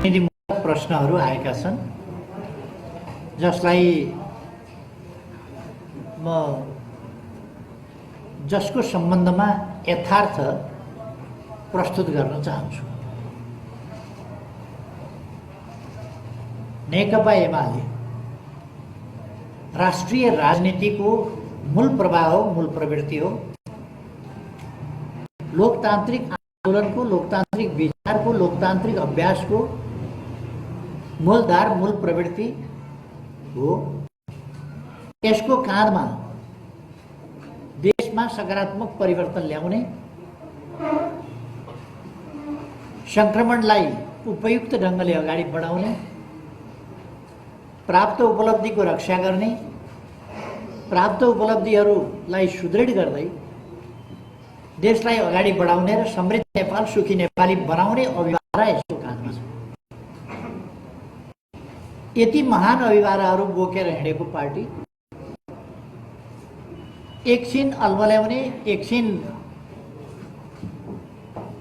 नीतिमूलक प्रश्नहरू आएका छन् जसलाई म जसको सम्बन्धमा यथार्थ प्रस्तुत गर्न चाहन्छु। नेकपा एमाले राष्ट्रिय राजनीतिको मूल प्रवाह हो, मूल प्रवृत्ति हो। लोकतान्त्रिक आन्दोलनको, लोकतान्त्रिक विचारको, लोकतान्त्रिक अभ्यासको मूलधार, मूल प्रवृत्ति हो। यसको काँधमा देशमा सकारात्मक परिवर्तन ल्याउने, संक्रमणलाई उपयुक्त ढङ्गले अगाडि बढाउने, प्राप्त उपलब्धिको रक्षा गर्ने, प्राप्त उपलब्धिहरूलाई सुदृढ गर्दै देशलाई अगाडि बढाउने र समृद्ध नेपाल, सुखी नेपाली बनाउने अभिभारा यसको काँधमा छ। यति महान अभिभाराहरू बोकेर हिँडेको पार्टी एकछिन अल्मल्याउने, एकछिन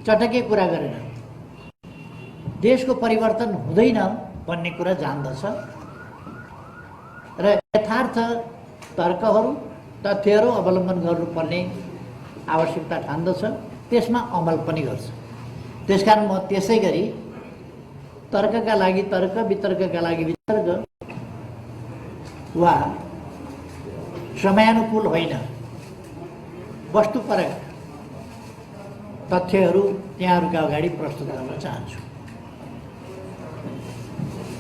चटके कुरा गरेर देशको परिवर्तन हुँदैन भन्ने कुरा जान्दछ र यथार्थ तर्कहरू, तथ्यहरू अवलम्बन गर्नुपर्ने आवश्यकता ठान्दछ, त्यसमा अमल पनि गर्छ। त्यसकारण म त्यसै गरी तर्कका लागि तर्क, वितर्कका लागि वितर्क वा समयानुकूल होइन, वस्तुपरक तथ्यहरू यहाँहरूका अगाडि प्रस्तुत गर्न चाहन्छु।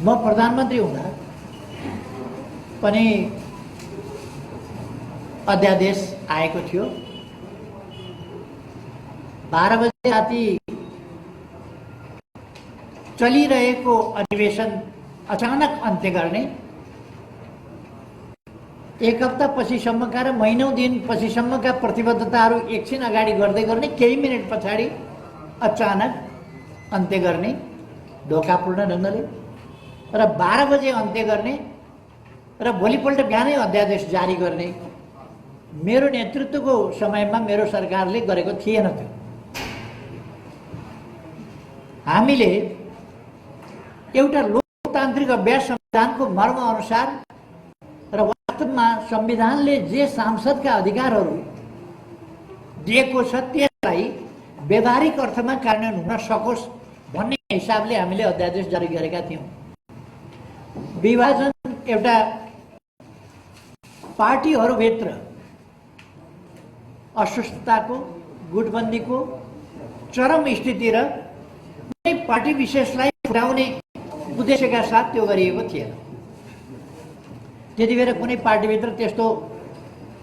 म प्रधानमन्त्री हुँदा पनि अध्यादेश आएको थियो। 12 बजे राति चलिरहेको अधिवेशन अचानक अन्त्य गर्ने, एक हप्ता पछिसम्मका र महिनौं दिन पछिसम्मका प्रतिबद्धताहरू एकछिन अगाडि गर्दै गर्ने, केही मिनट पछाडि अचानक अन्त्य गर्ने ढोकापूर्ण ढङ्गले र 12 बजे अन्त्य गर्ने र भोलिपल्ट बिहानै अध्यादेश जारी गर्ने मेरो नेतृत्वको समयमा मेरो सरकारले गरेको थिएन। त्यो हामीले एउटा लोकतान्त्रिक अभ्यास, संविधानको मर्म अनुसार र वास्तवमा संविधानले जे सांसदका अधिकारहरू दिएको छ त्यसलाई व्यावहारिक अर्थमा कार्यान्वयन हुन सकोस् भन्ने हिसाबले हामीले अध्यादेश जारी गरेका थियौँ। विभाजन एउटा पार्टीहरूभित्र अस्वस्थताको, गुटबन्दीको चरम स्थिति र कुनै पार्टी विशेषलाई फुटाउने उद्देश्यका साथ त्यो गरिएको थिएन। त्यति बेला कुनै पार्टीभित्र त्यस्तो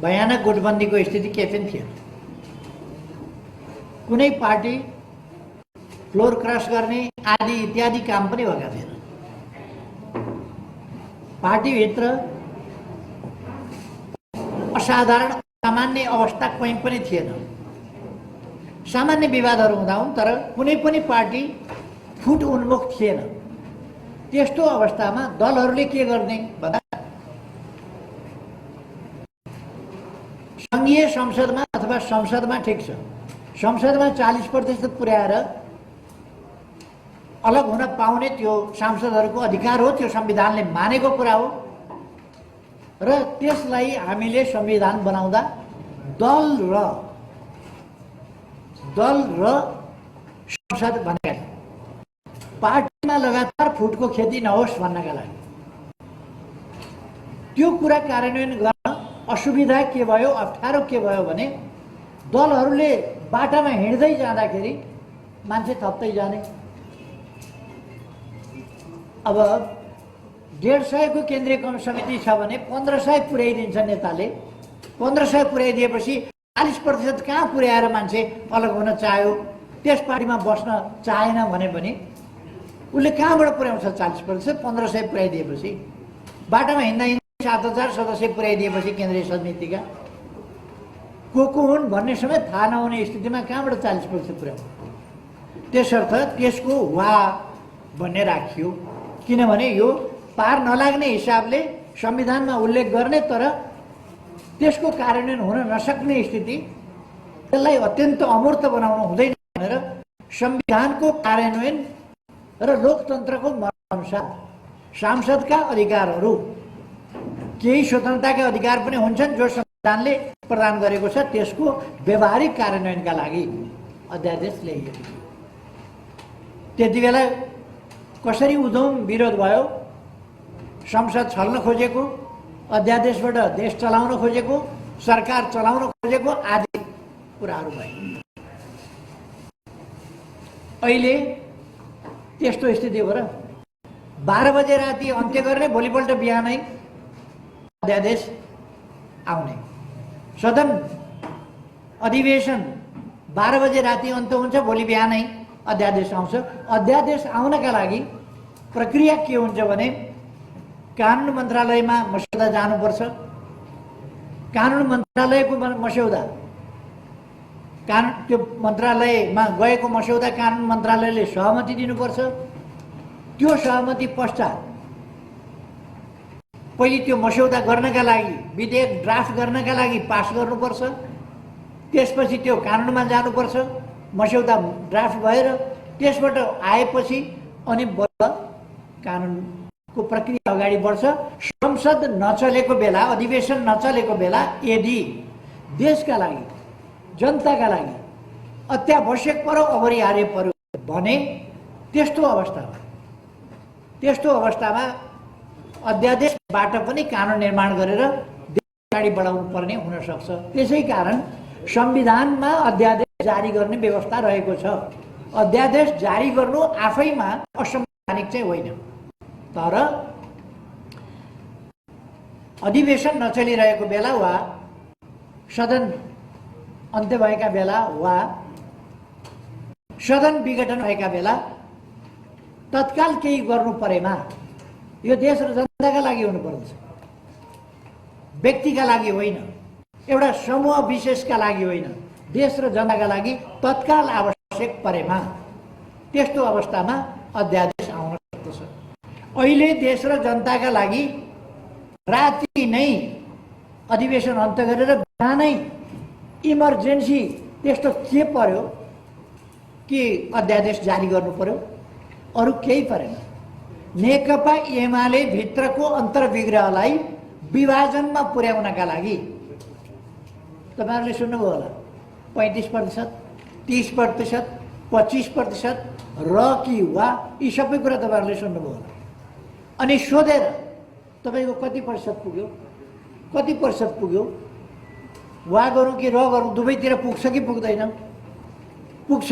भयानक गुटबन्दीको स्थिति केही पनि थिएन। कुनै पार्टी फ्लोर क्रस गर्ने आदि इत्यादि काम पनि भएका थिएन। पार्टीभित्र असाधारण, सामान्य अवस्था कहीँ पनि थिएन। सामान्य विवादहरू हुँदा हुन्, तर कुनै पनि पार्टी फुट उन्मुख थिएन। त्यस्तो अवस्थामा दलहरूले के गर्ने भन्दा सङ्घीय संसदमा अथवा संसदमा ठिक छ, संसदमा 40% पुर्याएर अलग हुन पाउने त्यो सांसदहरूको अधिकार हो, त्यो संविधानले मानेको कुरा हो र त्यसलाई हामीले संविधान बनाउँदा दल र संसद भनेका पार्टीमा लगातार फुटको खेती नहोस् भन्नका लागि। त्यो कुरा कार्यान्वयन गर्न असुविधा के भयो, अप्ठ्यारो के भयो भने दलहरूले बाटामा हिँड्दै जाँदाखेरि मान्छे थप्दै जाने। अब 150 को केन्द्रीय समिति छ भने 1500 पुर्याइदिन्छ नेताले। 1500 पुर्याइदिएपछि 40% कहाँ पुर्याएर मान्छे अलग हुन चाह्यो, त्यस पार्टीमा बस्न चाहेन भने पनि उसले कहाँबाट पुर्याउँछ 40%? 1500 पुर्याइदिएपछि बाटामा हिँड्दा 7000 सदस्य पुर्याइदिएपछि केन्द्रीय समितिका को हुन् भन्ने समेत थाहा नहुने स्थितिमा कहाँबाट 40% पुर्याउँछ? त्यसर्थ त्यसको वा भन्ने राखियो, किनभने यो पार नलाग्ने हिसाबले संविधानमा उल्लेख गर्ने तर त्यसको कार्यान्वयन हुन नसक्ने स्थिति, त्यसलाई अत्यन्त अमूर्त बनाउनु हुँदैन भनेर संविधानको कार्यान्वयन र लोकतन्त्रको मर्मअनुसार सांसदका अधिकारहरू केही स्वतन्त्रताका अधिकार पनि हुन्छन् जो संविधानले प्रदान गरेको छ, त्यसको व्यवहारिक कार्यान्वयनका लागि अध्यादेश ल्याइएको थियो। त्यति बेला कसरी उधौम विरोध भयो, संसद छल्न खोजेको, अध्यादेशबाट देश चलाउन खोजेको, सरकार चलाउन खोजेको आदि कुराहरू भए। अहिले त्यस्तो स्थिति हो र 12 बजे राति अन्त्य गर्ने, भोलिपल्ट बिहानै अध्यादेश आउने। सदन अधिवेशन 12 बजे राति अन्त्य हुन्छ, भोलि बिहानै अध्यादेश आउँछ। अध्यादेश आउनका लागि प्रक्रिया के हुन्छ भने कानुन मन्त्रालयमा मस्यौदा जानुपर्छ। कानुन मन्त्रालयको मस्यौदा त्यो मन्त्रालयमा गएको मस्यौदा कानुन मन्त्रालयले सहमति दिनुपर्छ। त्यो सहमति पश्चात पहिले त्यो मस्यौदा गर्नका लागि, विधेयक ड्राफ्ट गर्नका लागि पास गर्नुपर्छ। त्यसपछि त्यो कानुनमा जानुपर्छ। मस्यौदा ड्राफ्ट भएर त्यसबाट आएपछि अनि बल्ल कानुनको प्रक्रिया अगाडि बढ्छ। संसद नचलेको बेला, अधिवेशन नचलेको बेला यदि देशका लागि, जनताका लागि अत्यावश्यक पर्यो, अपरिहार्य पर्यो भने त्यस्तो अवस्थामा अध्यादेशबाट पनि कानुन निर्माण गरेर देश अगाडि बढाउनु पर्ने हुन सक्छ। त्यसै कारण संविधानमा अध्यादेश जारी गर्ने व्यवस्था रहेको छ। अध्यादेश जारी गर्नु आफैमा असंवैधानिक चाहिँ होइन, तर अधिवेशन नचलिरहेको बेला वा सदन अन्त्य भएका बेला वा सदन विघटन भएका बेला तत्काल केही गर्नु परेमा यो देश र जनताका लागि हुनुपर्दछ, व्यक्तिका लागि होइन, एउटा समूह विशेषका लागि होइन, देश र जनताका लागि तत्काल आवश्यक परेमा त्यस्तो अवस्थामा अध्यादेश आउन सक्दछ। अहिले देश र जनताका लागि राति नै अधिवेशन अन्त्य गरेर बिहानै इमर्जेन्सी त्यस्तो के पर्यो कि अध्यादेश जारी गर्नु पर्यो? अरू केही परेन। नेकपा एमाले भित्रको अन्तर्विग्रहलाई विभाजनमा पुर्याउनका लागि तपाईँहरूले सुन्नुभयो होला 35%, 30%, 25% र कि वा यी सबै कुरा तपाईँहरूले सुन्नुभयो होला। अनि सोधेर तपाईँको कति प्रतिशत पुग्यो, कति प्रतिशत पुग्यो, वा गरौँ कि र गरौँ, दुवैतिर पुग्छ कि पुग्दैन? पुग्छ,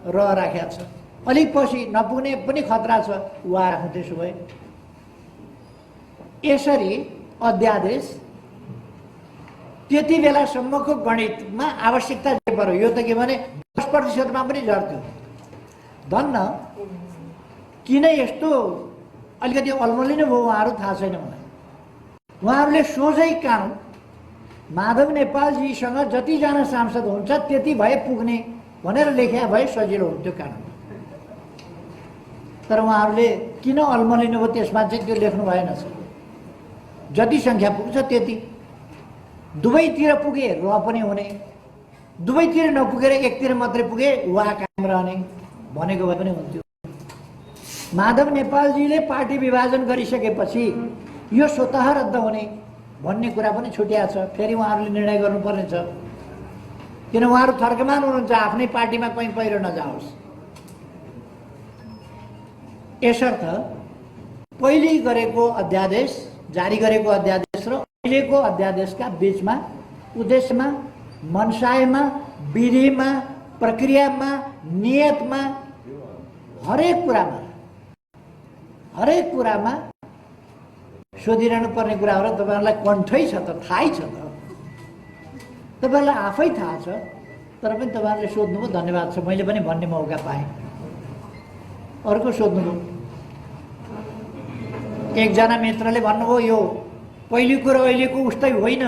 र राखेको छ। अलिक पछि नपुग्ने पनि खतरा छ, वा राख्नु। त्यसो भए यसरी अध्यादेश त्यति बेलासम्मको गणितमा आवश्यकता के पर्यो? यो त के भने 10%मा पनि झर्थ्यो। धन्न किन यस्तो अलिकति अल्मलिनु भयो उहाँहरू थाहा छैन मलाई। उहाँहरूले सोझै कानुन माधव नेपालजीसँग जतिजना सांसद हुन्छ त्यति भए पुग्ने भनेर लेख्या भए सजिलो हुन्थ्यो कानुन। तर उहाँहरूले किन अल्मलिनु भयो त्यसमा चाहिँ त्यो लेख्नु भएन। जति सङ्ख्या पुग्छ त्यति, दुवैतिर पुगे र पनि हुने, दुवैतिर नपुगेर एकतिर मात्रै पुगे वा कायम रहने भनेको भए पनि हुन्थ्यो। माधव नेपालजीले पार्टी विभाजन गरिसकेपछि यो स्वतः रद्द हुने भन्ने कुरा पनि छुट्या छ। फेरि उहाँहरूले निर्णय गर्नुपर्ने छ, किन उहाँहरू थर्कमान हुनुहुन्छ, आफ्नै पार्टीमा कहीँ पहिरो नजाओस्। यसर्थ पहिले गरेको अध्यादेश, जारी गरेको अध्यादेश र अहिलेको अध्यादेशका बीचमा उद्देश्यमा, मनसायमा, विधिमा, प्रक्रियामा, नियतमा, हरेक कुरामा सोधिरहनु पर्ने कुराहरू तपाईँहरूलाई कन्ठै छ त, थाहै छ त, तपाईँहरूलाई आफै थाहा छ। तर पनि तपाईँहरूले सोध्नुभयो, धन्यवाद छ, मैले पनि भन्ने मौका पाएँ। अर्को सोध्नुभयो, एकजना मित्रले भन्नुभयो यो पहिलेको र अहिलेको उस्तै होइन,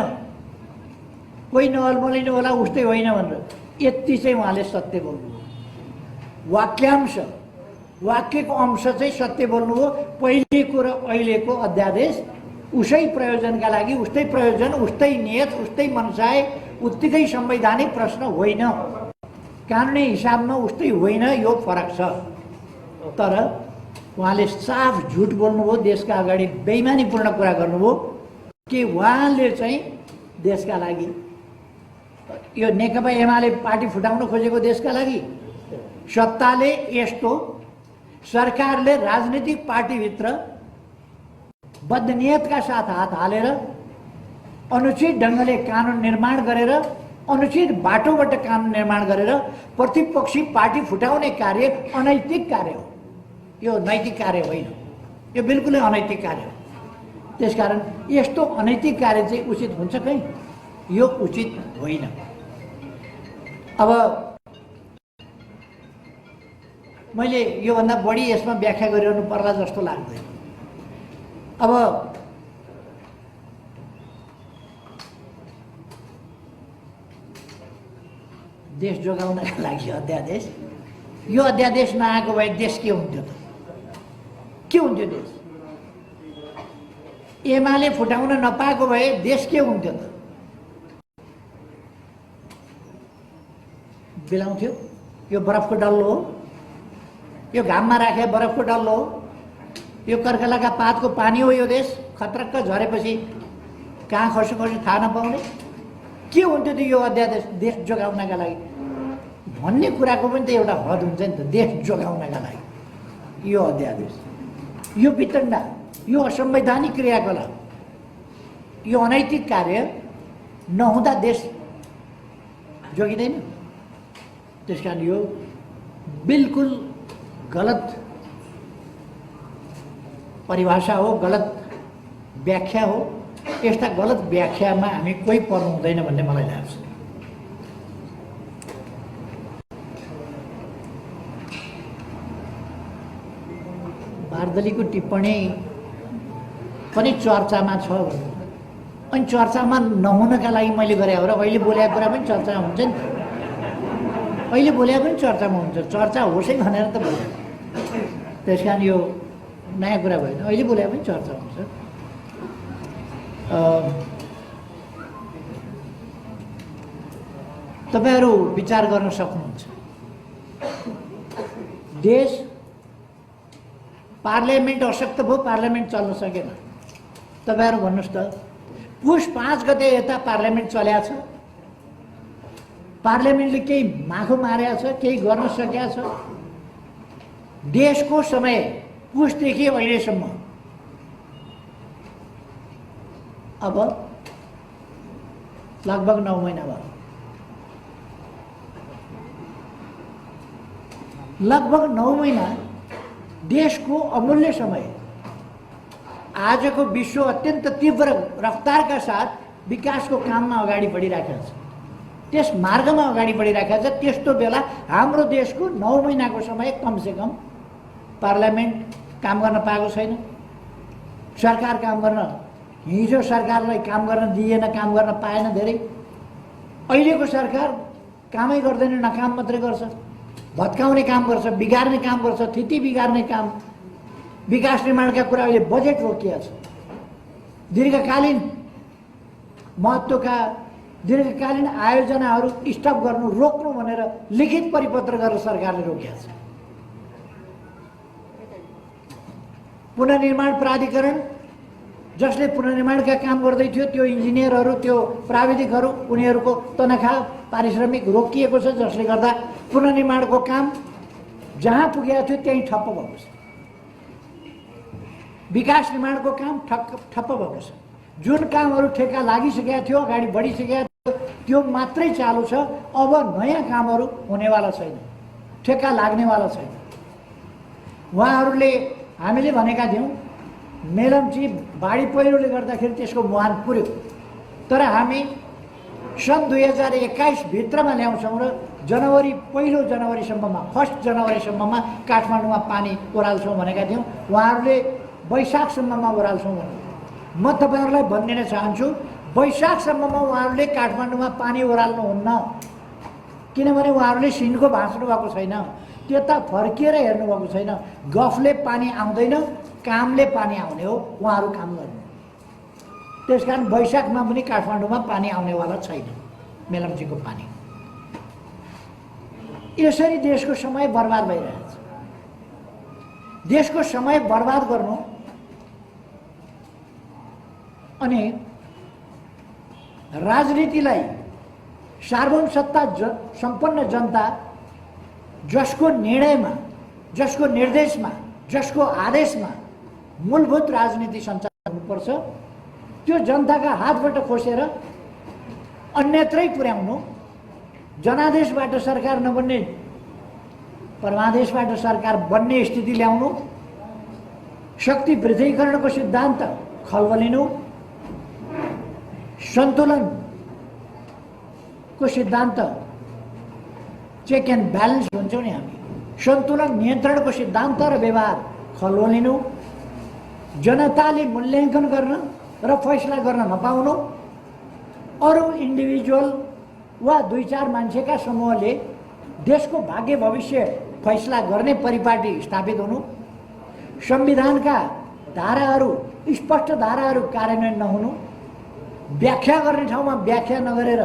कोही नअल्मलिनु होला, उस्तै होइन भनेर। यति चाहिँ उहाँले सत्य बोल्नुभयो। वाक्यांश, वाक्यको अंश चाहिँ सत्य बोल्नुभयो। पहिलेको र अहिलेको अध्यादेश उसै प्रयोजनका लागि, उस्तै प्रयोजन, उस्तै नियत, उस्तै मनसाय, उत्तिकै संवैधानिक प्रश्न होइन, कानुनी हिसाबमा उस्तै होइन, यो फरक छ। तर उहाँले साफ झुट बोल्नुभयो, देशका अगाडि बेइमानीपूर्ण कुरा गर्नुभयो कि उहाँले चाहिँ देशका लागि यो नेकपा एमाले पार्टी फुटाउन खोजेको देशका लागि। सत्ताले यस्तो सरकारले राजनीतिक पार्टीभित्र बदनियतका साथ हात हालेर अनुचित ढङ्गले कानुन निर्माण गरेर अनुचित बाटोबाट कानुन निर्माण गरेर प्रतिपक्षी पार्टी फुटाउने कार्य अनैतिक कार्य हो। यो नैतिक कार्य होइन, यो बिल्कुलै अनैतिक कार्य हो। त्यसकारण यस्तो अनैतिक कार्य चाहिँ उचित हुन्छ कहीँ? यो उचित होइन। अब मैले योभन्दा बढी यसमा व्याख्या गरिरहनु पर्ला जस्तो लाग्दैन। अब देश जोगाउनका लागि अध्यादेश, यो अध्यादेश नआएको भए देश के हुन्थ्यो त? के हुन्थ्यो देश? एमाले फुटाउन नपाएको भए देश के हुन्थ्यो त? बिलाउँथ्यो? यो बरफको डल्लो हो, यो घाममा राखे बरफको डल्लो हो, यो कर्कलाका पातको पानी हो। यो देश खत्रक्क झरेपछि कहाँ खस्यो खस्यो थाहा नपाउने के हुन्थ्यो त यो अध्यादेश देश जोगाउनका लागि भन्ने कुराको पनि त एउटा हद हुन्छ नि त। देश जोगाउनका लागि यो अध्यादेश, यो वितण्डा, यो असंवैधानिक क्रियाकलाप, यो अनैतिक कार्य नहुँदा देश जोगिँदैन। त्यसकारण यो बिल्कुल गलत परिभाषा हो, गलत व्याख्या हो। यस्ता गलत व्याख्यामा हामी कोही पर्नु हुँदैन भन्ने मलाई लाग्छ। बारदलीको टिप्पणी पनि चर्चामा छ भन्नु, अनि चर्चामा नहुनका लागि मैले गरे हो र अहिले बोलेको कुरा पनि चर्चामा हुन्छ नि त। अहिले बोलेको पनि चर्चामा हुन्छ, चर्चा होसै भनेर त बोले। त्यसकारण यो नयाँ कुरा भएन, अहिले बोलेको पनि चर्चा हुन्छ। तपाईहरू विचार गर्न सक्नुहुन्छ, देश पार्लियामेन्ट अशक्त भयो, पार्लियामेन्ट चल्न सकेन। तपाईहरू भन्नुहोस् त, पुस 5 गते यता पार्लियामेन्ट चल्या छ, पार्लियामेन्टले केही माखो मारेको छ, केही गर्न सकेको छ? देशको समय पुसदेखि अहिलेसम्म अब लगभग 9 महिना भयो। लगभग 9 महिना देशको अमूल्य समय। आजको विश्व अत्यन्त तीव्र रफ्तारका साथ विकासको काममा अगाडि बढिरहेको छ, त्यस मार्गमा अगाडि बढिरहेको छ। त्यस्तो बेला हाम्रो देशको 9 महिनाको समय कमसेकम पार्लियामेन्ट काम गर्न पाएको छैन, सरकार काम गर्न, हिजो सरकारलाई काम गर्न दिएन, काम गर्न पाएन धेरै। अहिलेको सरकार कामै गर्दैन, नकाम मात्रै गर्छ, भत्काउने काम गर्छ, बिगार्ने काम गर्छ, स्थिति बिगार्ने काम। विकास निर्माणका कुरा अहिले बजेट रोकिएको छ। दीर्घकालीन महत्त्वका दीर्घकालीन आयोजनाहरू स्टप गर्नु, रोक्नु भनेर लिखित परिपत्र गरेर सरकारले रोकिएको छ। पुनर्निर्माण प्राधिकरण जसले पुनर्निर्माणका काम गर्दै थियो, त्यो इन्जिनियरहरू, त्यो प्राविधिकहरू, उनीहरूको तनखा पारिश्रमिक रोकिएको छ, जसले गर्दा पुनर्निर्माणको काम जहाँ पुगेको थियो त्यहीँ ठप्प भएको छ। विकास निर्माणको काम ठप्प भएको छ। जुन कामहरू ठेक्का लागिसकेका थियो, अगाडि बढिसकेका थियो, त्यो मात्रै चालु छ। अब नयाँ कामहरू हुनेवाला छैन, ठेक्का लाग्नेवाला छैन। उहाँहरूले हामीले भनेका थियौँ मेलम्ची बाढी पहिरोले गर्दाखेरि त्यसको मुहान पुर्यो, तर हामी सन् 2021 भित्रमा ल्याउँछौँ र जनवरी 1 जनवरीसम्ममा 1 जनवरीसम्ममा काठमाडौँमा पानी ओह्राल्छौँ भनेका थियौँ। उहाँहरूले वैशाखसम्ममा ओह्राल्छौँ भने म तपाईँहरूलाई भनिदिन चाहन्छु, वैशाखसम्ममा उहाँहरूले काठमाडौँमा पानी ओह्राल्नुहुन्न, किनभने उहाँहरूले सिन्को भाँच्नु भएको छैन, त्यता फर्किएर हेर्नुभएको छैन। गफले पानी आउँदैन, कामले पानी आउने हो, उहाँहरू काम गर्नु। त्यसकारण वैशाखमा पनि काठमाडौँमा पानी आउनेवाला छैन, मेलम्चीको पानी। यसरी देशको समय बर्बाद भइरहेछ। देशको समय बर्बाद गर्नु अनि राजनीतिलाई सार्वभौम सत्ता सम्पन्न जनता जसको निर्णयमा, जसको निर्देशमा, जसको आदेशमा मूलभूत राजनीति सञ्चालन हुनुपर्छ, त्यो जनताका हातबाट खोसेर अन्यत्रै पुर्याउनु, जनादेशबाट सरकार नबन्ने परमादेशबाट सरकार बन्ने स्थिति ल्याउनु, शक्ति पृथकीकरणको सिद्धान्त खल्बलिनु, सन्तुलनको सिद्धान्त चेक एन्ड ब्यालेन्स भन्छौँ नि हामी, सन्तुलन नियन्त्रणको सिद्धान्त र व्यवहार खल्बलिनु, जनताले मूल्याङ्कन गर्न र फैसला गर्न नपाउनु, अरू इन्डिभिजुअल वा 2-4 मान्छेका समूहले देशको भाग्य भविष्य फैसला गर्ने परिपाटी स्थापित हुनु, संविधानका धाराहरू स्पष्ट धाराहरू कार्यान्वयन नहुनु, व्याख्या गर्ने ठाउँमा व्याख्या नगरेर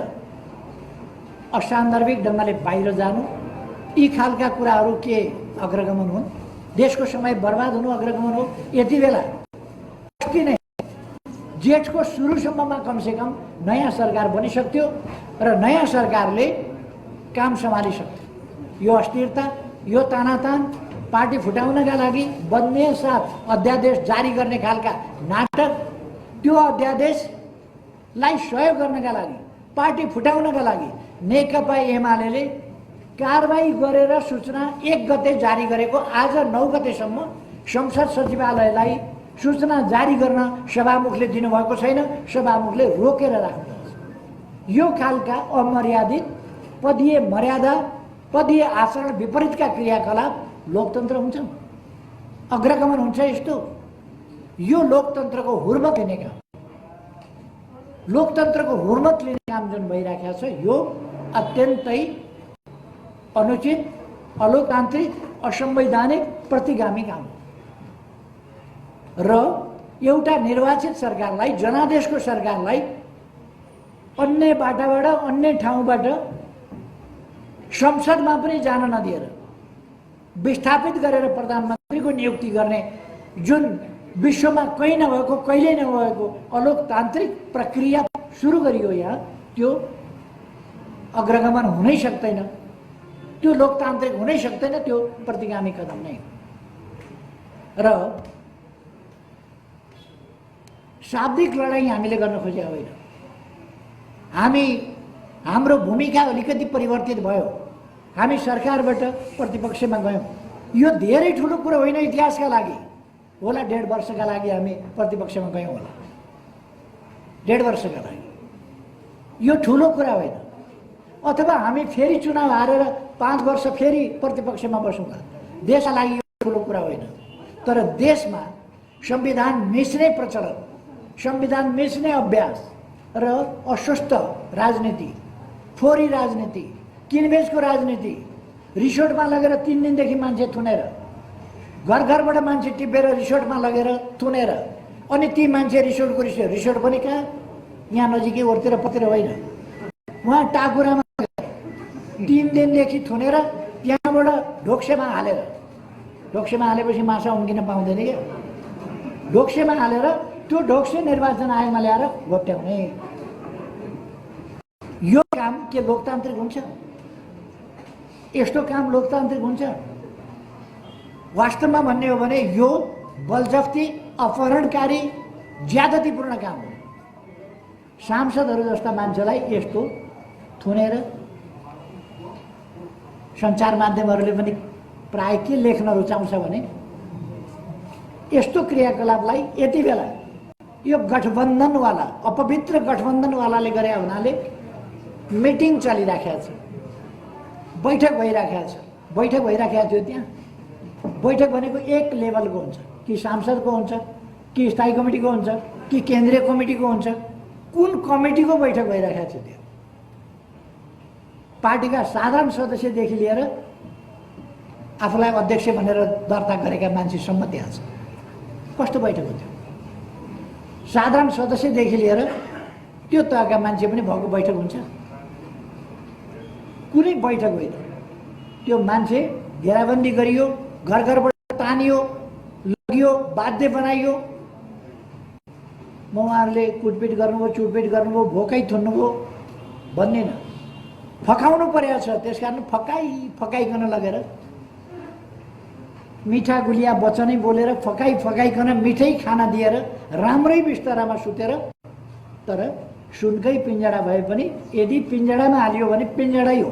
असान्दर्भिक ढङ्गले बाहिर जानु, यी खालका कुराहरू के अग्रगमन हुन्? देशको समय बर्बाद हुनु अग्रगमन हो। यति बेला अस्ति नै जेठको सुरुसम्ममा कमसेकम नयाँ सरकार बनिसक्थ्यो र नयाँ सरकारले काम सम्हालिसक्थ्यो। यो अस्थिरता, यो तानातान पार्टी फुटाउनका लागि बन्ने साथ अध्यादेश जारी गर्ने खालका नाटक, त्यो अध्यादेशलाई सहयोग गर्नका लागि, पार्टी फुटाउनका लागि नेकपा एमाले कारबाही गरेर सूचना 1 गते जारी गरेको आज 9 गतेसम्म संसद सचिवालयलाई सूचना जारी गर्न सभामुखले दिनुभएको छैन, सभामुखले रोकेर राख्नुहुन्छ। यो खालका अमर्यादित पदीय मर्यादा, पदीय आचरण विपरीतका क्रियाकलाप लोकतन्त्र हुन्छ? अग्रगमन हुन्छ यस्तो? यो लोकतन्त्रको हुर्मत लिने काम, लोकतन्त्रको हुर्मत लिने काम जुन भइराखेको छ, यो अत्यन्तै अनुचित, अलोकतान्त्रिक, असंवैधानिक, प्रतिगामी काम र एउटा निर्वाचित सरकारलाई, जनादेशको सरकारलाई अन्य बाटाबाट, अन्य ठाउँबाट संसदमा पनि जान नदिएर विस्थापित गरेर प्रधानमन्त्रीको नियुक्ति गर्ने जुन विश्वमा कहीँ नभएको, कहिल्यै नभएको अलोकतान्त्रिक प्रक्रिया सुरु गरियो यहाँ, त्यो अग्रगमन हुनै सक्दैन, त्यो लोकतान्त्रिक हुनै सक्दैन, त्यो प्रतिगामी कदम नै हो। र शाब्दिक लडाइँ हामीले गर्न खोजेका होइन। हाम्रो भूमिका अलिकति परिवर्तित भयो, हामी सरकारबाट प्रतिपक्षमा गयौँ। यो धेरै ठुलो कुरो होइन इतिहासका लागि, होला 1.5 वर्षका लागि हामी प्रतिपक्षमा गयौँ होला, 1.5 वर्षका लागि, यो ठुलो कुरा होइन। अथवा हामी फेरि चुनाव हारेर 5 वर्ष फेरि प्रतिपक्षमा बसौँला, देशका लागि यो ठुलो कुरा होइन। तर देशमा संविधान मिच्ने प्रचलन, संविधान मिच्ने अभ्यास र अस्वस्थ राजनीति, फोरी राजनीति, किनबेचको राजनीति, रिसोर्टमा लगेर 3 दिनदेखि मान्छे थुनेर, घर घरबाट मान्छे टिपेर रिसोर्टमा लगेर थुनेर, अनि ती मान्छे रिसोर्ट पनि कहाँ, यहाँ नजिकै ओरतिर पतिर होइन, उहाँ टाकुरामा 3 दिनदेखि थुनेर त्यहाँबाट ढोक्सेमा हालेर, ढोक्सेमा हालेपछि माछा उम्किन पाउँदैन क्या, ढोक्सेमा हालेर त्यो ढोक्से निर्वाचन आयोगमा ल्याएर घोप्ट्याउने, यो काम के लोकतान्त्रिक हुन्छ? यस्तो काम लोकतान्त्रिक हुन्छ? वास्तवमा भन्ने हो भने यो बलजफ्ती, अपहरणकारी, ज्यादतीपूर्ण काम हो। सांसदहरू जस्ता मान्छेलाई यस्तो थुनेर सञ्चार माध्यमहरूले पनि प्राय के लेख्न रुचाउँछ भने यस्तो क्रियाकलापलाई यति बेला यो गठबन्धनवाला, अपवित्र गठबन्धनवालाले गरे हुनाले मिटिङ चलिराखेको छ, बैठक भइराखेको छ, बैठक भइराखेको थियो। त्यहाँ बैठक भनेको एक लेभलको हुन्छ, कि सांसदको हुन्छ, कि स्थायी कमिटीको हुन्छ, कि केन्द्रीय कमिटीको हुन्छ, कुन कमिटीको बैठक भइराखेको छ? त्यो पार्टीका साधारण सदस्यदेखि लिएर आफूलाई अध्यक्ष भनेर दर्ता गरेका मान्छेसम्म त्यहाँ छ। कस्तो बैठक हुन्थ्यो? साधारण सदस्यदेखि लिएर त्यो तहका मान्छे पनि भएको बैठक हुन्छ? कुनै बैठक होइन। त्यो मान्छे घेराबन्दी गरियो, घर घरबाट तानियो, लगियो, बाध्य बनाइयो। उहाँहरूले कुटपिट गर्नुभयो, चुटपिट गर्नुभयो, भोकै थुन्नुभयो भन्दैन, फकाउनु परेको छ। त्यस कारण फकाइकन लगेर मिठा गुलिया वचनै बोलेर फकाइकन मिठै खाना दिएर राम्रै बिस्तारामा सुतेर, तर सुनकै पिञ्जडा भए पनि यदि पिञ्जडामा हालियो भने पिञ्जडै हो।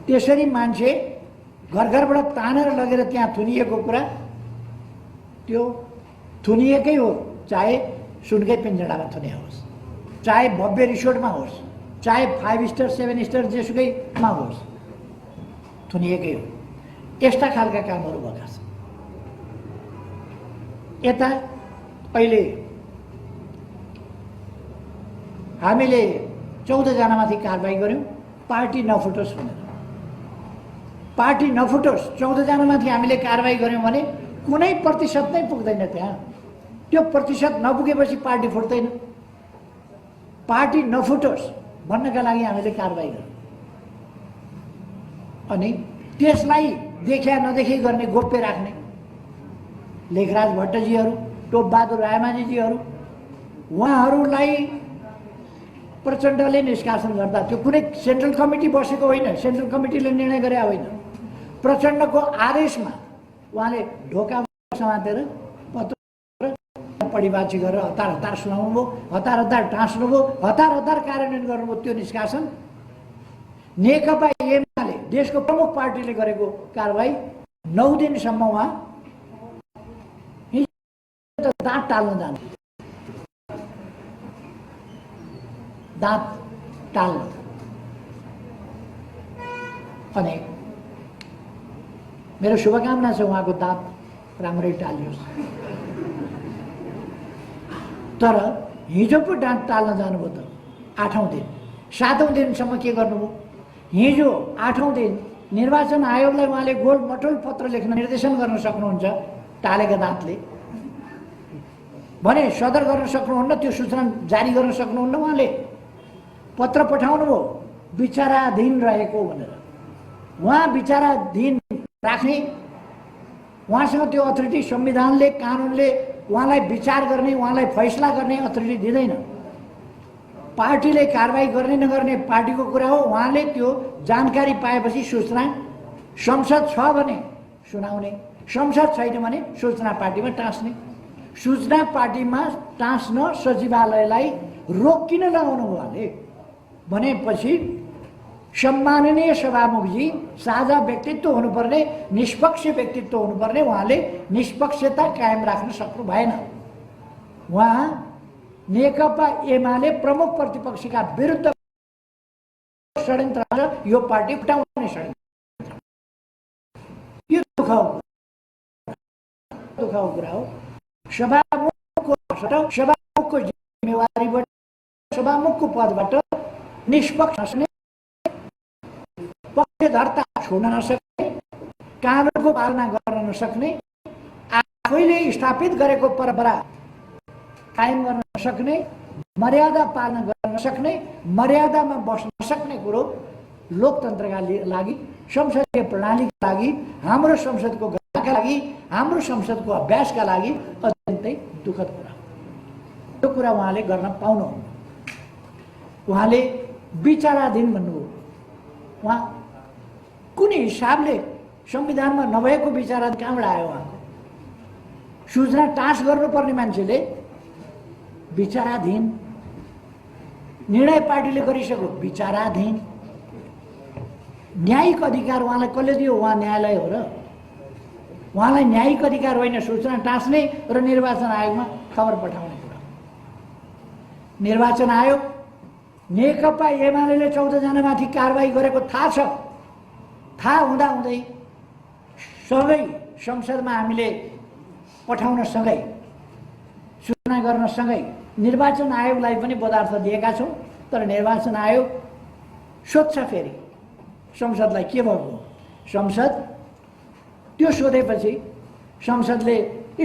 त्यसरी मान्छे घरबाट तानेर लगेर त्यहाँ थुनिएको कुरा त्यो थुनिएकै हो, चाहे सुनकै पिञ्जडामा थुने होस्, चाहे भव्य रिसोर्टमा होस्, चाहे 5 स्टार 7 स्टार जेसुकैमा होस्, थुनिएकै हो। यस्ता खालका कामहरू भएका छन्। यता अहिले हामीले 14 जनामाथि कारबाही गर्यौँ, पार्टी नफुटोस् भनेर। पार्टी नफुटोस्, 14 जनामाथि हामीले कारबाही गर्यौँ भने कुनै प्रतिशत नै पुग्दैन त्यहाँ। त्यो प्रतिशत नपुगेपछि पार्टी फुट्दैन। पार्टी नफुटोस् भन्नका लागि हामीले कारबाही गर्यौँ। अनि त्यसलाई देखा नदेखी गर्ने, गोप्य राख्ने लेखराज भट्टजीहरू, टोपबहादुर रायमाझीजीहरू, उहाँहरूलाई प्रचण्डले निष्कासन गर्दा त्यो कुनै सेन्ट्रल कमिटी बसेको होइन, सेन्ट्रल कमिटीले निर्णय गरे होइन। प्रचण्डको आदेशमा उहाँले ढोका समातेर पत्र पढिबाची गरेर हतार सुनाउनुभयो, हतार टाँस्नुभयो, हतार कार्यान्वयन गर्नुभयो। त्यो निष्कासन नेकपा एमाले देशको प्रमुख पार्टीले गरेको कारबाही 9 दिनसम्म उहाँ दाँत टाल्न जानु, दाँत टाल्न। अनि मेरो शुभकामना छ उहाँको दाँत राम्रै टालियोस्। तर हिजो पो दाँत टाल्न जानुभयो त 8औं दिन, 7औं दिनसम्म के गर्नुभयो? हिजो 8औं दिन निर्वाचन आयोगलाई उहाँले गोल मटोल पत्र लेख्न निर्देशन गर्न सक्नुहुन्छ टालेका दाँतले भने, सदर गर्न सक्नुहुन्न, त्यो सूचना जारी गर्न सक्नुहुन्न। उहाँले पत्र पठाउनुभयो विचाराधीन रहेको भनेर। उहाँ विचाराधीन राख्ने, उहाँसँग त्यो अथोरिटी संविधानले, कानुनले उहाँलाई विचार गर्ने, उहाँलाई फैसला गर्ने अथोरिटी दिँदैन। पार्टीले कारबाही गर्ने नगर्ने पार्टीको कुरा हो। उहाँले त्यो जानकारी पाएपछि सूचना संसद छ भने सुनाउने, संसद छैन भने सूचना पार्टीमा टाँस्ने। सूचना पार्टीमा टाँस्न सचिवालयलाई रोक किन लगाउनु उहाँले भनेपछि सम्माननीय सभामुखजी साझा व्यक्तित्व हुनुपर्ने, निष्पक्ष व्यक्तित्व हुनुपर्ने, उहाँले निष्पक्षता कायम राख्न सक्नु भएन। उहाँ नेकपा एमाले प्रमुख प्रतिपक्षका विरुद्ध षड्यन्त्र, यो पार्टी फुटाउने षड्यन्त्र। यो दुःखको कुरा हो। सभामुखको जिम्मेवारीबाट, सभामुखको पदबाट निष्पक्ष, पक्षधरता छोड्न नसक्ने, कानुनको पालना गर्न नसक्ने, आफैले स्थापित गरेको परम्परा कायम गर्न नसक्ने, मर्यादा पालन गर्न नसक्ने, मर्यादामा बस्न नसक्ने कुरो लोकतन्त्रका लागि, संसदीय प्रणालीका लागि, हाम्रो संसदको गठनका लागि, हाम्रो संसदको अभ्यासका लागि अत्यन्तै दुःखद कुरा। त्यो कुरा उहाँले गर्न पाउनुहुन्न। उहाँले विचाराधीन भन्नुभयो। उहाँ कुन हिसाबले संविधानमा नभएको विचाराधीन कहाँबाट आयो? उहाँको सूचना टाँस गर्नुपर्ने मान्छेले विचाराधीन, निर्णय पार्टीले गरिसक्यो विचाराधीन। न्यायिक अधिकार उहाँलाई कसले दियो? उहाँ न्यायालय हो र? उहाँलाई न्यायिक अधिकार होइन सूचना टाँस्ने र निर्वाचन आयोगमा खबर पठाउने कुरा। निर्वाचन आयोग नेकपा एमाले 14 जनामाथि कारबाही गरेको थाहा छ। थाहा हुँदाहुँदै सँगै संसदमा हामीले पठाउन सँगै, सूचना गर्न सँगै निर्वाचन आयोगलाई पनि पदार्थ दिएका छौँ। तर निर्वाचन आयोग सोध्छ फेरि संसदलाई के भएको? संसद त्यो सोधेपछि संसदले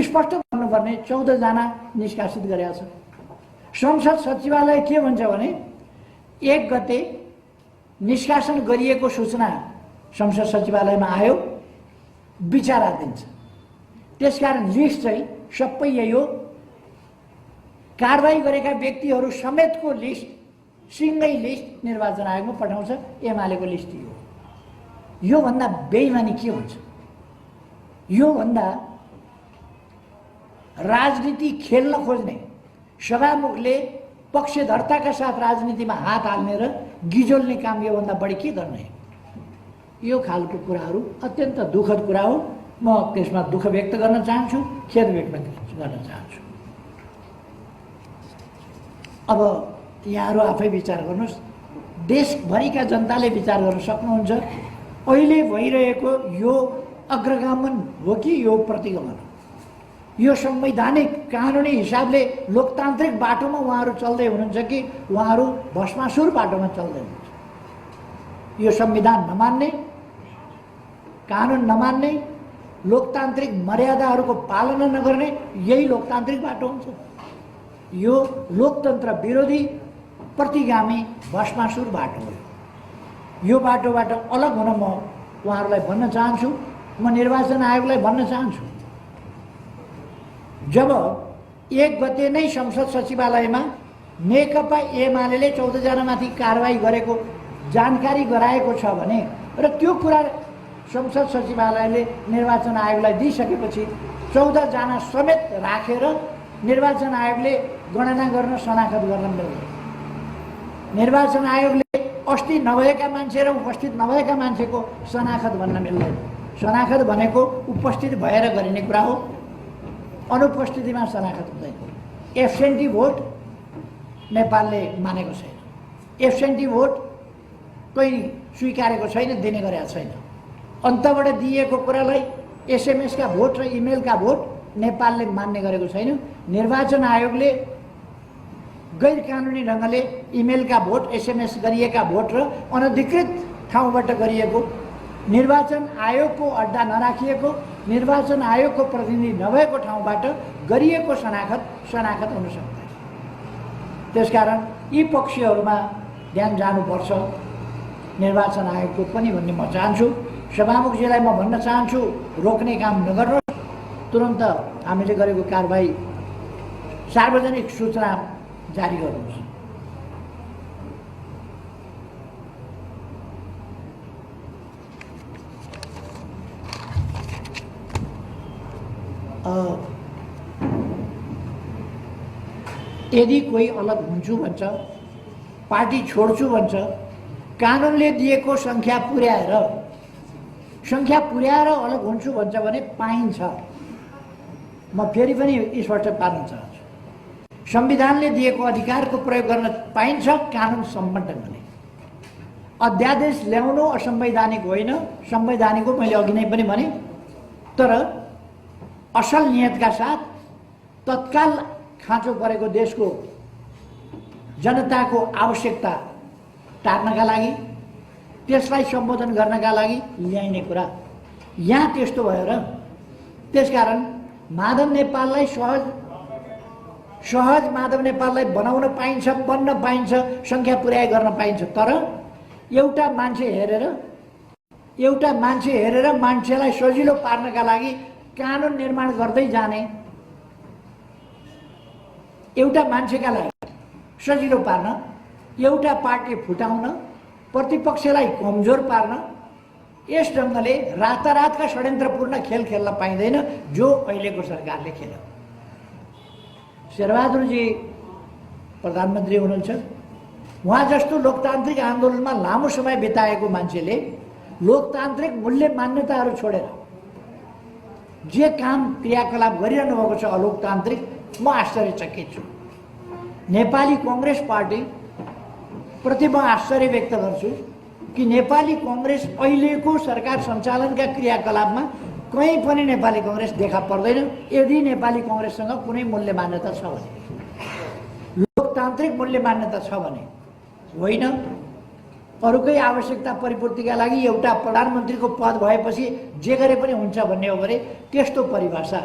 स्पष्ट भन्नुपर्ने 14 जना निष्कासित गरेका छ। संसद सचिवालय के भन्छ भने 1 गते निष्कासन गरिएको सूचना संसद सचिवालयमा आयो, विचाराधीन छ। त्यसकारण लिस्ट चाहिँ सबै यही हो। कारबाही गरेका व्यक्तिहरू समेतको लिस्ट, सिङ्गै लिस्ट निर्वाचन आयोगमा पठाउँछ। एमालेको लिस्ट यो। योभन्दा बेइमानी के हुन्छ? योभन्दा राजनीति खेल्न खोज्ने सभामुखले पक्षधर्ताका साथ राजनीतिमा हात हाल्ने र गिजोल्ने काम योभन्दा बढी के गर्ने? यो खालको कुराहरू अत्यन्त दुःखद कुरा हो। म त्यसमा दुःख व्यक्त गर्न चाहन्छु, खेद व्यक्त गर्न चाहन्छु। अब यहाँहरू आफै विचार गर्नुहोस्, देशभरिका जनताले विचार गर्न सक्नुहुन्छ अहिले भइरहेको यो अग्रगमन हो कि यो प्रतिगमन हो? यो संवैधानिक कानुनी हिसाबले लोकतान्त्रिक बाटोमा उहाँहरू चल्दै हुनुहुन्छ कि उहाँहरू भस्मासुर बाटोमा चल्दै हुनुहुन्छ? यो संविधान नमान्ने, कानुन नमान्ने, लोकतान्त्रिक मर्यादाहरूको पालना नगर्ने यही लोकतान्त्रिक बाटो हुन्छ। यो लोकतन्त्र विरोधी प्रतिगामी भस्मासुर बाटो हो। यो बाटोबाट अलग हुन म उहाँहरूलाई भन्न चाहन्छु। म निर्वाचन आयोगलाई भन्न चाहन्छु, जब 1 गते नै संसद सचिवालयमा नेकपा एमाले 14 जनामाथि कारबाही गरेको जानकारी गराएको छ भने र त्यो कुरा संसद सचिवालयले निर्वाचन आयोगलाई दिइसकेपछि 14 जना समेत राखेर निर्वाचन आयोगले गणना गर्न, शनाखत गर्न मिल्दैन। निर्वाचन आयोगले अस्ति नभएका मान्छे र उपस्थित नभएका मान्छेको शनाखत भन्न मिल्दैन। शनाखत भनेको उपस्थित भएर गरिने कुरा हो, अनुपस्थितिमा शनाखत हुँदैन। एब्सेन्टी भोट नेपालले मानेको छैन। एब्सेन्टी भोट कोही स्वीकारेको छैन, दिने गरेका छैन। अन्तबाट दिएको कुरालाई एसएमएसका भोट र इमेलका भोट नेपालले मान्ने गरेको छैन। निर्वाचन आयोगले गैर कानुनी ढङ्गले इमेलका भोट, एसएमएस गरिएका भोट र अनधिकृत ठाउँबाट गरिएको, निर्वाचन आयोगको अड्डा नराखिएको, निर्वाचन आयोगको प्रतिनिधि नभएको ठाउँबाट गरिएको शनाखत हुन सक्दैन। त्यसकारण यी पक्षहरूमा ध्यान जानुपर्छ निर्वाचन आयोगको पनि भन्ने म चाहन्छु। सभामुखजीलाई म भन्न चाहन्छु, रोक्ने काम नगर्नुहोस्। तुरन्त हामीले गरेको कारबाही सार्वजनिक सूचना जारी गर्नुहोस्। यदि कोही अलग हुन्छु भन्छ, पार्टी छोड्छु भन्छ, कानुनले दिएको सङ्ख्या पुर्याएर अलग हुन्छु भन्छ भने पाइन्छ। म फेरि पनि स्पष्ट पार्न चाहन्छु, संविधानले दिएको अधिकारको प्रयोग गर्न पाइन्छ कानुन सम्बद्ध ढङ्गले। अध्यादेश ल्याउनु असंवैधानिक होइन, संवैधानिक हो, मैले अघि नै पनि भने। तर असल नियतका साथ तत्काल खाँचो परेको देशको जनताको आवश्यकता टार्नका लागि, त्यसलाई सम्बोधन गर्नका लागि ल्याइने कुरा यहाँ त्यस्तो भयो र त्यसकारण माधव नेपाललाई सहज माधव नेपाललाई बनाउन पाइन्छ, बन्न पाइन्छ, सङ्ख्या पुर्याइ गर्न पाइन्छ। तर एउटा मान्छे हेरेर मान्छेलाई सजिलो पार्नका लागि कानुन निर्माण गर्दै जाने, एउटा मान्छेका लागि सजिलो पार्न, एउटा पार्टी फुटाउन, प्रतिपक्षलाई कमजोर पार्न, यस ढङ्गले रातारातका षड्यन्त्रपूर्ण खेल खेल्न पाइँदैन जो अहिलेको सरकारले खेल्यो। शेरबहादुरजी प्रधानमन्त्री हुनुहुन्छ। उहाँ जस्तो लोकतान्त्रिक आन्दोलनमा लामो समय बिताएको मान्छेले लोकतान्त्रिक मूल्य मान्यताहरू छोडेर जे काम क्रियाकलाप गरिरहनु भएको छ अलोकतान्त्रिक, म आश्चर्यचकित छु। नेपाली कांग्रेस पार्टी प्रति म आश्चर्य व्यक्त गर्छु कि नेपाली कांग्रेस अहिलेको सरकार सञ्चालनका क्रियाकलापमा कहीँ पनि नेपाली कांग्रेस देखा पर्दैन। यदि नेपाली कांग्रेससँग कुनै मूल्य मान्यता छ भने, लोकतान्त्रिक मूल्य मान्यता छ भने होइन, अरूकै आवश्यकता परिपूर्तिका लागि एउटा प्रधानमन्त्रीको पद भएपछि जे गरे पनि हुन्छ भन्ने हो भने त्यस्तो परिभाषा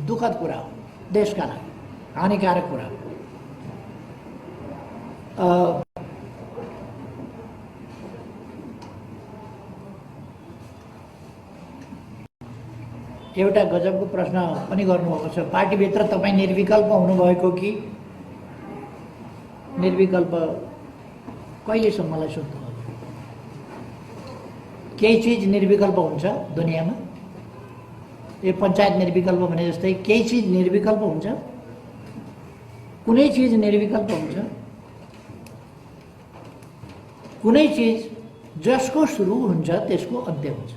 दुःखद कुरा हो, देशका लागि हानिकारक कुरा हो। एउटा गजबको प्रश्न पनि गर्नुभएको छ। पार्टीभित्र तपाईँ निर्विकल्प हुनुभएको कि निर्विकल्प कहिलेसम्मलाई सोध्नु? केही चिज निर्विकल्प हुन्छ दुनियाँमा? यो पञ्चायत निर्विकल्प भने जस्तै केही चिज निर्विकल्प हुन्छ? कुनै चिज निर्विकल्प हुन्छ? कुनै चिज जसको सुरु हुन्छ त्यसको अन्त्य हुन्छ।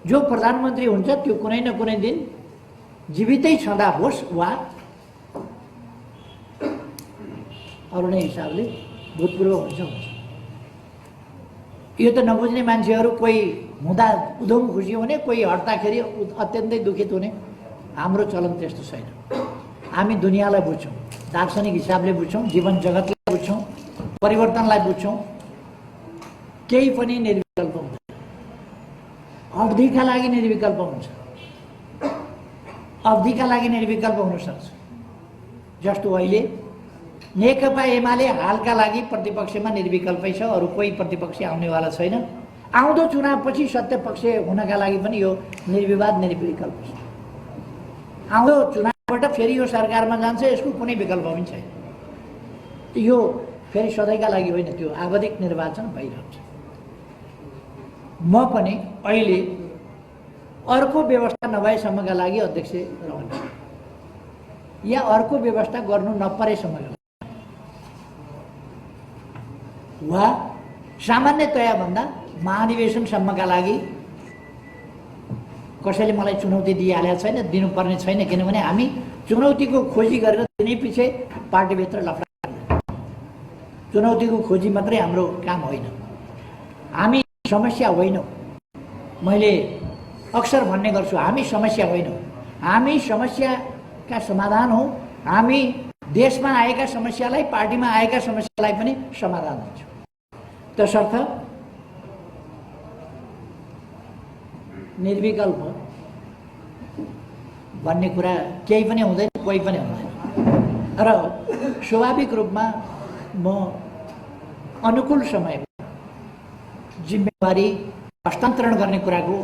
जो प्रधानमन्त्री हुन्छ त्यो कुनै न कुनै दिन जीवितै छँदा होस् वा अरू नै हिसाबले भूतपूर्व हुन्छ। यो त नबुझ्ने मान्छेहरू कोही हुँदा उधम खुसी हुने, कोही हट्दाखेरि अत्यन्तै दुखित हुने। हाम्रो चलन त्यस्तो छैन। हामी दुनियाँलाई बुझ्छौँ, दार्शनिक हिसाबले बुझ्छौँ, जीवन जगतलाई बुझ्छौँ, परिवर्तनलाई बुझ्छौँ। केही पनि निर्विकल्प हुन्छ। अवधिका लागि निर्विकल्प हुन्छ, अवधिका लागि निर्विकल्प हुन सक्छ। जस्तो अहिले नेकपा एमाले हालका लागि प्रतिपक्षमा निर्विकल्पै छ, अरू कोही प्रतिपक्ष आउनेवाला छैन। आउँदो चुनावपछि सत्यपक्ष हुनका लागि पनि यो निर्विवाद निर्विकल्प छ। आउँदो चुनावबाट फेरि यो सरकारमा जान्छ, यसको कुनै विकल्प पनि छैन। यो फेरि सधैँका लागि होइन, त्यो आवधिक निर्वाचन भइरहन्छ। म पनि अहिले अर्को व्यवस्था नभएसम्मका लागि अध्यक्ष रहन्छु, या अर्को व्यवस्था गर्नु नपरेसम्मका लागि, वा सामान्यतया भन्दा महाधिवेशनसम्मका लागि कसैले मलाई चुनौती दिइहालेको छैन, दिनुपर्ने छैन। किनभने हामी चुनौतीको खोजी गरेर दिनै पछि पार्टीभित्र लफडा, चुनौतीको खोजी मात्रै हाम्रो काम होइन। हामी समस्या होइनौँ। मैले अक्सर भन्ने गर्छु, हामी समस्या होइनौँ, हामी समस्याका समाधान हौँ। हामी देशमा आएका समस्यालाई, पार्टीमा आएका समस्यालाई पनि समाधान दिन्छौँ। तसर्थ निर्विकल्प भन्ने कुरा केही पनि हुँदैन, कोही पनि हुँदैन। र स्वाभाविक रूपमा म अनुकूल समयमा जिम्मेवारी हस्तान्तरण गर्ने कुराको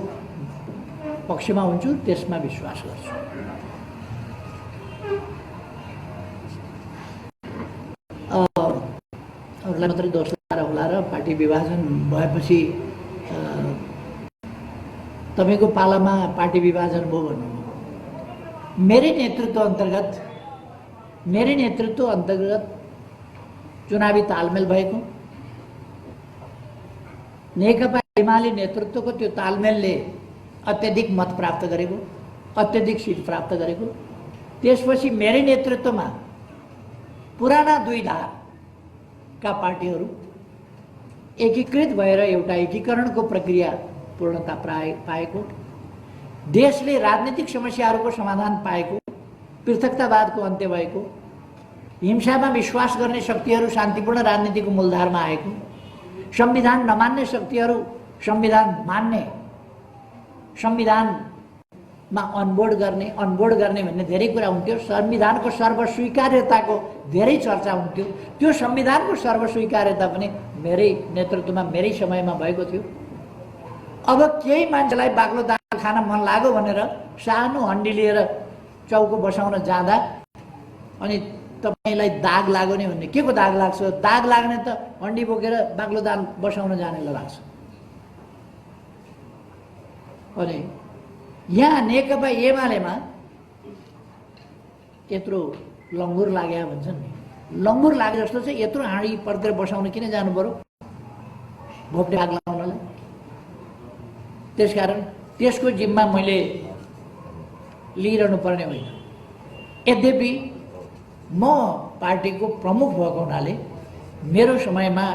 पक्षमा हुन्छु, त्यसमा विश्वास गर्छु। अरूलाई मात्रै दोष लगाएर होला र पार्टी विभाजन भएपछि तपाईँको पालामा पार्टी विभाजन भयो भन्नु। मेरै नेतृत्व अन्तर्गत चुनावी तालमेल भएको, नेकपा एमाले नेतृत्वको त्यो तालमेलले अत्यधिक मत प्राप्त गरेको, अत्यधिक सिट प्राप्त गरेको, त्यसपछि मेरै नेतृत्वमा पुराना दुई धारका पार्टीहरू एकीकृत भएर एउटा एकीकरणको प्रक्रिया पूर्णता पाएको, देशले राजनीतिक समस्याहरूको समाधान पाएको, पृथकतावादको अन्त्य भएको, हिंसामा विश्वास गर्ने शक्तिहरू शान्तिपूर्ण राजनीतिको मूलधारमा आएको, संविधान नमान्ने शक्तिहरू संविधान मान्ने, संविधानमा अनबोर्ड गर्ने भन्ने धेरै कुरा हुन्थ्यो। संविधानको सर्वस्वीकार्यताको धेरै चर्चा हुन्थ्यो। त्यो संविधानको सर्वस्वीकार्यता पनि मेरै नेतृत्वमा, मेरै समयमा भएको थियो। अब केही मान्छेलाई बाक्लो दाल खान मन लाग्यो भनेर सानो हन्डी लिएर चौको बसाउन जाँदा अनि तपाईँलाई दाग लाग्यो नि भन्ने, के को दाग लाग्छ? दाग लाग्ने त हन्डी बोकेर बाक्लो दाल बसाउन जानेलाई लाग्छ। अनि यहाँ नेकपा एमालेमा यत्रो लङ्गुर लाग्यो भन्छन् नि, लङ्गुर लागे जस्तो चाहिँ यत्रो हाँडी पर्तिर बसाउन किन जानु पर्यो भोप्टे आग लगाउनलाई? त्यसकारण त्यसको जिम्मा मैले लिइरहनु पर्ने होइन। यद्यपि म पार्टीको प्रमुख भएको हुनाले मेरो समयमा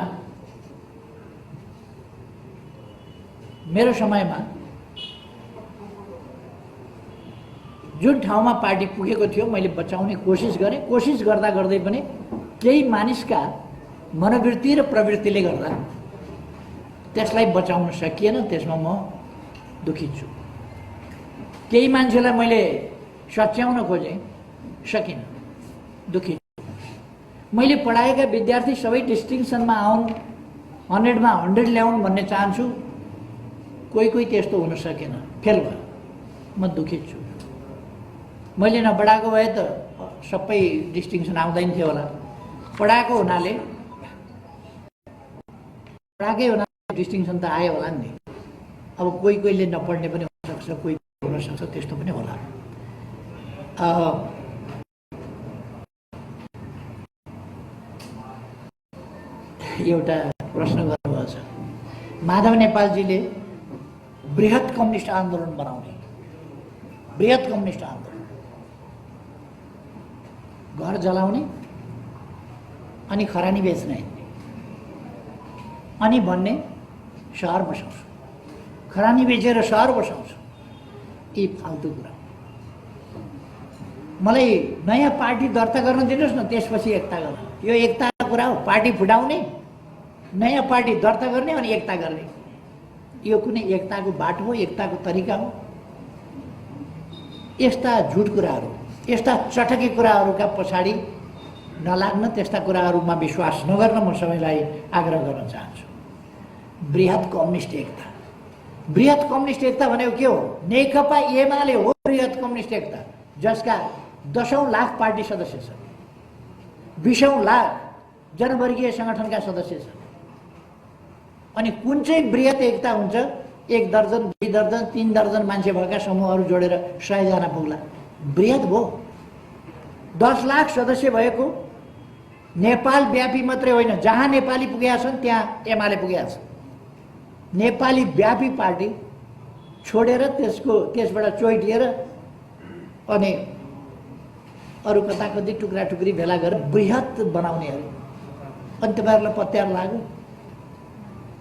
जुन ठाउँमा पार्टी पुगेको थियो मैले बचाउने कोसिस गरेँ। कोसिस गर्दा गर्दै पनि केही मानिसका मनोवृत्ति र प्रवृत्तिले गर्दा त्यसलाई बचाउन सकिएन। त्यसमा म दुखी छु। केही मान्छेलाई मैले सच्याउन खोजेँ, सकिनँ, दुखी छु। मैले पढाएका विद्यार्थी सबै डिस्टिङसनमा आउन्, 100 मा 100 ल्याउन् भन्ने चाहन्छु। कोही त्यस्तो हुन सकेन, फेल भयो। म दुखित छु। मैले नपढाएको भए त सबै डिस्टिङसन आउँदैन थियो होला, पढाएको हुनाले डिस्टिङसन त आयो होला नि। अब कोही कोहीले नपढ्ने पनि हुनसक्छ, कोही हुनसक्छ, त्यस्तो पनि होला। एउटा प्रश्न गर्नुभएको छ, माधव नेपालजीले बृहत कम्युनिस्ट आन्दोलन बनाउने, बृहत कम्युनिस्ट आन्दोलन, घर जलाउने अनि खरानी बेच्ने अनि भन्ने सहर बसाउँछु, खरानी बेचेर सहर बसाउँछु, यी फाल्तु कुरा। मलाई नयाँ पार्टी दर्ता गर्न दिनुहोस् न, त्यसपछि एकता गर्न। यो एकताको कुरा हो, पार्टी फुटाउने, नयाँ पार्टी दर्ता गर्ने अनि एकता गर्ने। यो कुनै एकताको बाटो हो, एकताको तरिका हो? यस्ता झुट कुराहरू, यस्ता चटकी कुराहरूका पछाडि नलाग्न, त्यस्ता कुराहरूमा विश्वास नगर्न म सबैलाई आग्रह गर्न चाहन्छु। बृहत कम्युनिस्ट एकता, बृहत कम्युनिस्ट एकता भनेको के हो? नेकपा एमाले हो बृहत कम्युनिस्ट एकता, जसका 10औं लाख पार्टी सदस्य छन्, 20औं लाख जनवर्गीय सङ्गठनका सदस्य छन्। अनि कुन चाहिँ बृहत एकता हुन्छ? 1 दर्जन, 2 दर्जन, 3 दर्जन मान्छे भएका समूहहरू जोडेर 100 जना पुग्ला, बृहत भयो। 10 लाख सदस्य भएको नेपाल व्यापी मात्रै होइन, जहाँ नेपाली पुगेका छन् त्यहाँ एमाले पुगेका छन्। नेपाली व्यापी पार्टी छोडेर त्यसबाट चोइटिएर अनि अरू कता कति टुक्रा टुक्री भेला गरेर बृहत बनाउने अरे। अनि तपाईँहरूलाई पत्यार लाग्यो?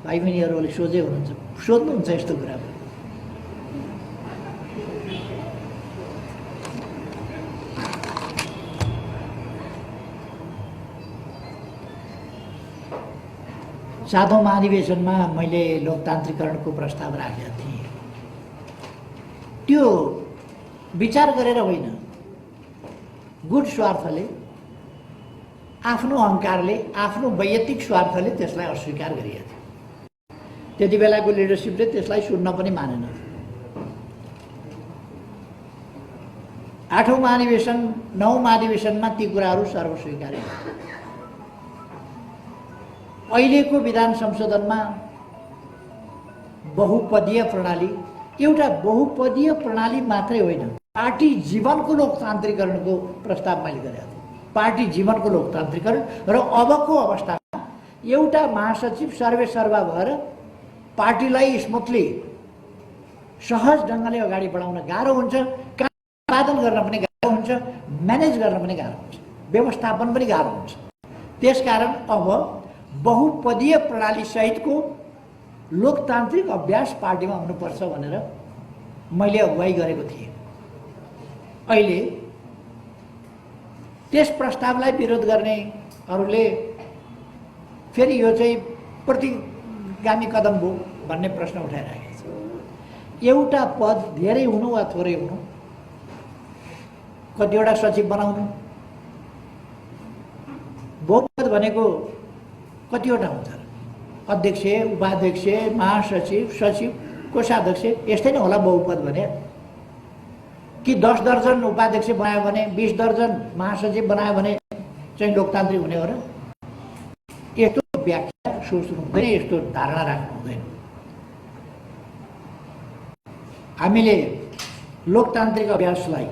भाइ बहिनीहरूले सोझै हुनुहुन्छ, सोध्नुहुन्छ यस्तो कुरा। सातौं महाधिवेशनमा मैले लोकतान्त्रिकरणको प्रस्ताव राखेका थिएँ। त्यो विचार गरेर होइन, गुड स्वार्थले, आफ्नो अहङ्कारले, आफ्नो वैयक्तिक स्वार्थले त्यसलाई अस्वीकार गरिएको थियो। त्यति बेलाको लिडरसिपले त्यसलाई सुन्न पनि मानेन। 8औं महाधिवेशन, 9औं महाधिवेशनमा ती कुराहरू सर्वस्वीकार्य। अहिलेको विधान संशोधनमा बहुपदीय प्रणाली, एउटा बहुपदीय प्रणाली मात्रै होइन, पार्टी जीवनको लोकतान्त्रिकरणको प्रस्ताव मैले गरेको थिएँ। पार्टी जीवनको लोकतान्त्रिकरण र अबको अवस्थामा एउटा महासचिव सर्वेसर्वा भएर पार्टीलाई स्मुथली, सहज ढङ्गले अगाडि बढाउन गाह्रो हुन्छ, उत्पादन गर्न पनि गाह्रो हुन्छ, म्यानेज गर्न पनि गाह्रो हुन्छ, व्यवस्थापन पनि गाह्रो हुन्छ। त्यसकारण अब बहुपदीय प्रणाली सहितको लोकतान्त्रिक अभ्यास पार्टीमा हुनुपर्छ भनेर मैले अगुवाई गरेको थिएँ। अहिले त्यस प्रस्तावलाई विरोध गर्नेहरूले फेरि यो चाहिँ प्रतिगामी कदम हो भन्ने प्रश्न उठाइरहेको छ। एउटा पद धेरै हुनु वा थोरै हुनु, कतिवटा सचिव बनाउनु, बहुपद भनेको कतिवटा हुन्छ? अध्यक्ष, उपाध्यक्ष, महासचिव, सचिव, कोषाध्यक्ष, यस्तै नै होला बहुपद भने। कि 10 दर्जन उपाध्यक्ष बनायो भने, 20 दर्जन महासचिव बनायो भने चाहिँ लोकतान्त्रिक हुने हो र? यस्तो व्याख्या सोच्नु हुँदैन, यस्तो धारणा राख्नु हुँदैन। हामीले लोकतान्त्रिक अभ्यासलाई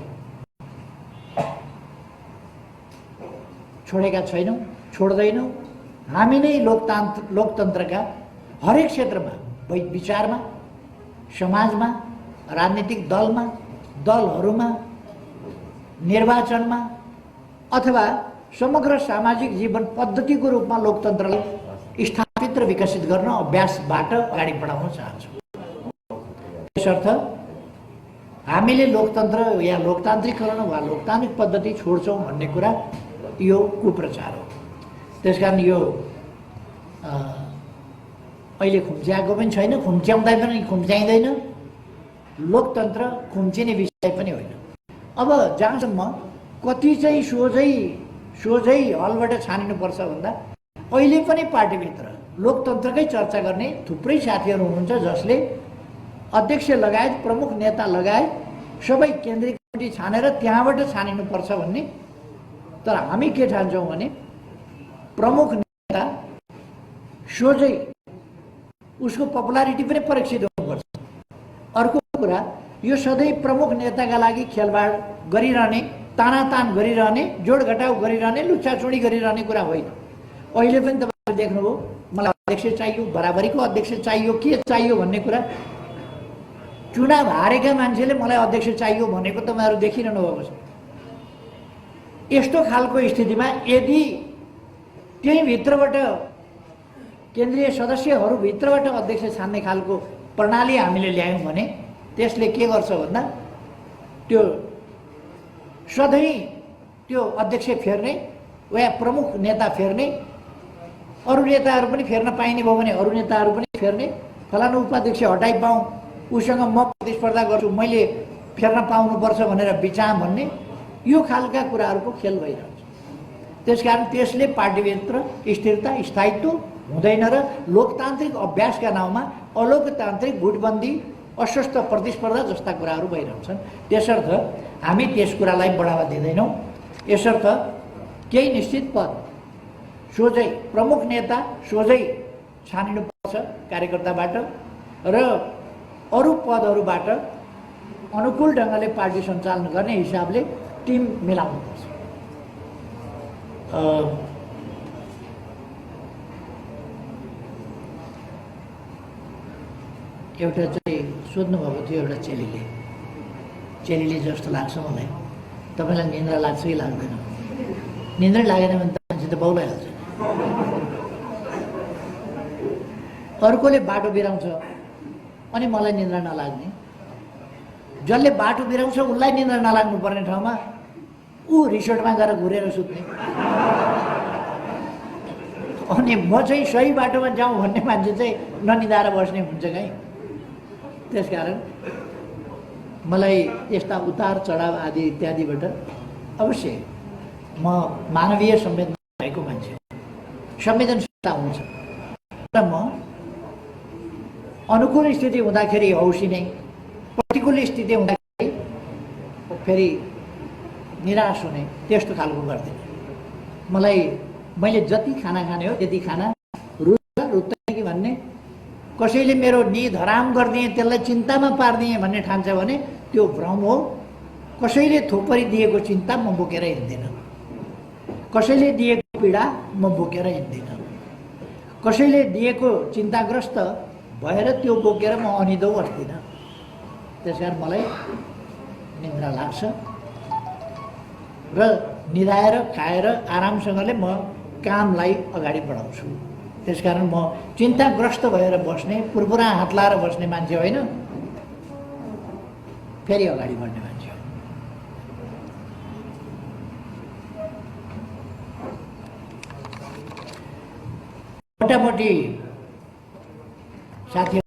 छोडेका छैनौँ, छोड्दैनौँ। हामी नै लोकतन्त्रका हरेक क्षेत्रमा, विचारमा, समाजमा, राजनीतिक दलमा, दलहरूमा, निर्वाचनमा अथवा समग्र सामाजिक जीवन पद्धतिको रूपमा लोकतन्त्रलाई स्थापित र विकसित गर्न अभ्यासबाट अगाडि बढाउन चाहन्छौँ। त्यसर्थ हामीले लोकतन्त्र या लोकतान्त्रिकरण वा लोकतान्त्रिक पद्धति छोड्छौँ भन्ने कुरा यो कुप्रचार हो। त्यसकारण यो अहिले खुम्च्याएको पनि छैन, खुम्च्याउँदै पनि खुम्च्याइँदैन। लोकतन्त्र खुम्चिने विषय पनि होइन। अब जहाँसम्म कति चाहिँ सोझै हलबाट छानिनुपर्छ भन्दा अहिले पनि पार्टीभित्र लोकतन्त्रकै चर्चा गर्ने थुप्रै साथीहरू हुनुहुन्छ, जसले अध्यक्ष लगायत, प्रमुख नेता लगायत सबै केन्द्रीय कमिटी छानेर त्यहाँबाट छानिनुपर्छ भन्ने। तर हामी के ठान्छौँ भने प्रमुख नेता सोझै उसको पपुलारिटी पनि परीक्षित हुनुपर्छ। अर्को कुरा, यो सधैँ प्रमुख नेताका लागि खेलबाड गरिरहने, तानातान गरिरहने, जोडघटाउ गरिरहने, लुच्छाचुडी गरिरहने कुरा होइन। अहिले पनि तपाईँले देख्नुभयो, मलाई अध्यक्ष चाहियो, बराबरीको अध्यक्ष चाहियो, के चाहियो भन्ने कुरा चुनाव हारेका मान्छेले मलाई अध्यक्ष चाहियो भनेको तपाईँहरू देखिरहनु भएको छ। यस्तो खालको स्थितिमा यदि त्यही भित्रबाट केन्द्रीय सदस्यहरूभित्रबाट अध्यक्ष छान्ने खालको प्रणाली हामीले ल्यायौँ भने त्यसले के गर्छ भन्दा त्यो सधैँ त्यो अध्यक्ष फेर्ने वा प्रमुख नेता फेर्ने, अरू नेताहरू पनि फेर्न पाइने भयो भने अरू नेताहरू पनि फेर्ने, फलानु उपाध्यक्ष हटाइपाउँ, उसँग म प्रतिस्पर्धा गर्छु, मैले फेर्न पाउनुपर्छ भनेर बिचाम भन्ने, यो खालका कुराहरूको खेल भइरहन्छ। त्यसकारण त्यसले पार्टीभित्र स्थिरता स्थायित्व हुँदैन र लोकतान्त्रिक अभ्यासका नाउँमा अलोकतान्त्रिक गुटबन्दी, अस्वस्थ प्रतिस्पर्धा जस्ता कुराहरू भइरहन्छन्। त्यसर्थ हामी त्यस कुरालाई बढावा दिँदैनौँ। यसर्थ केही निश्चित पद सोझै प्रमुख नेता सोझै छानिनुपर्छ कार्यकर्ताबाट र अरू पदहरूबाट अनुकूल ढङ्गले पार्टी सञ्चालन गर्ने हिसाबले टिम मिलाउनुपर्छ। एउटा चाहिँ सोध्नुभएको थियो एउटा चेलीले जस्तो लाग्छ मलाई, तपाईँलाई निन्द्रा लाग्छ कि लाग्दैन? निन्द्रै लागेन भने त मान्छे त बौलाइहाल्छ। अर्कोले बाटो बिराउँछ अनि मलाई निन्द्रा नलाग्ने, जसले बाटो बिराउँछ उसलाई निन्द्रा नलाग्नु पर्ने ठाउँमा ऊ रिसोर्टमा गएर घुरेर सुत्ने, अनि म चाहिँ सही बाटोमा जाउँ भन्ने मान्छे चाहिँ ननिदाएर बस्ने हुन्छ कहीँ। त्यसकारण मलाई यस्ता उतार चढाव आदि इत्यादिबाट अवश्य म मानवीय संवेदना भएको मान्छे, संवेदनशीलता हुन्छ र म अनुकूल स्थिति हुँदाखेरि हौसिने, प्रतिकूल स्थिति हुँदाखेरि फेरि निराश हुने, त्यस्तो खालको गर्दैन। मैले जति खाना खाने हो त्यति खाना रुच्दैन कि भन्ने, कसैले मेरो निद हराम गरिदिए त्यसलाई चिन्तामा पारिदिएँ भन्ने ठान्छ भने त्यो भ्रम हो। कसैले थोपरी दिएको चिन्ता म बोकेर हिँड्दिनँ, कसैले दिएको पीडा म बोकेर हिँड्दिनँ, कसैले दिएको चिन्ताग्रस्त भएर त्यो बोकेर म अनिदो बस्दिनँ। त्यसकारण मलाई निन्द्रा लाग्छ र निदाएर खाएर आरामसँगले म कामलाई अगाडि बढाउँछु। त्यसकारण म चिन्ताग्रस्त भएर बस्ने, पुरपुरा हात लाएर बस्ने मान्छे होइन, फेरि अगाडि बढ्ने मान्छे हो। मोटामोटी साथी